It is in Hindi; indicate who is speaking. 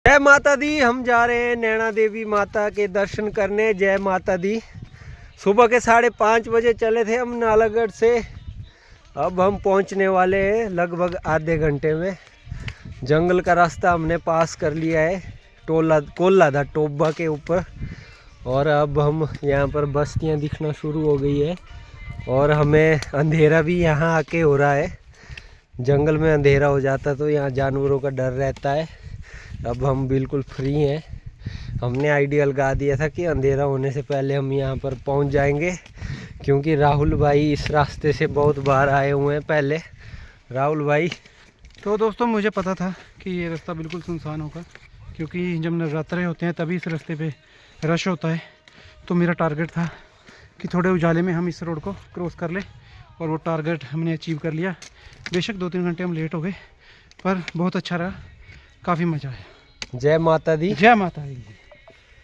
Speaker 1: जय माता दी। हम जा रहे हैं नैना देवी माता के दर्शन करने। जय माता दी। सुबह के 5:30 बजे चले थे हम नालागढ़ से। अब हम पहुंचने वाले हैं लगभग आधे घंटे में। जंगल का रास्ता हमने पास कर लिया है। कोल्ला था टोबा के ऊपर। और अब हम यहाँ पर बस्तियाँ दिखना शुरू हो गई है और हमें अंधेरा भी यहाँ आके हो रहा है। जंगल में अंधेरा हो जाता तो यहाँ जानवरों का डर रहता है। अब हम बिल्कुल फ्री हैं। हमने आइडिया लगा दिया था कि अंधेरा होने से पहले हम यहाँ पर पहुँच जाएंगे, क्योंकि राहुल भाई इस रास्ते से बहुत बार आए हुए हैं पहले। राहुल भाई,
Speaker 2: तो दोस्तों मुझे पता था कि ये रास्ता बिल्कुल सुनसान होगा, क्योंकि जब नवरात्रे होते हैं तभी इस रास्ते पे रश होता है। तो मेरा टारगेट था कि थोड़े उजाले में हम इस रोड को क्रॉस कर लें, और वो टारगेट हमने अचीव कर लिया। बेशक 2-3 घंटे हम लेट हो गए, पर बहुत अच्छा रहा, काफ़ी मज़ा आया।
Speaker 1: जय माता दी।
Speaker 2: जय माता दी।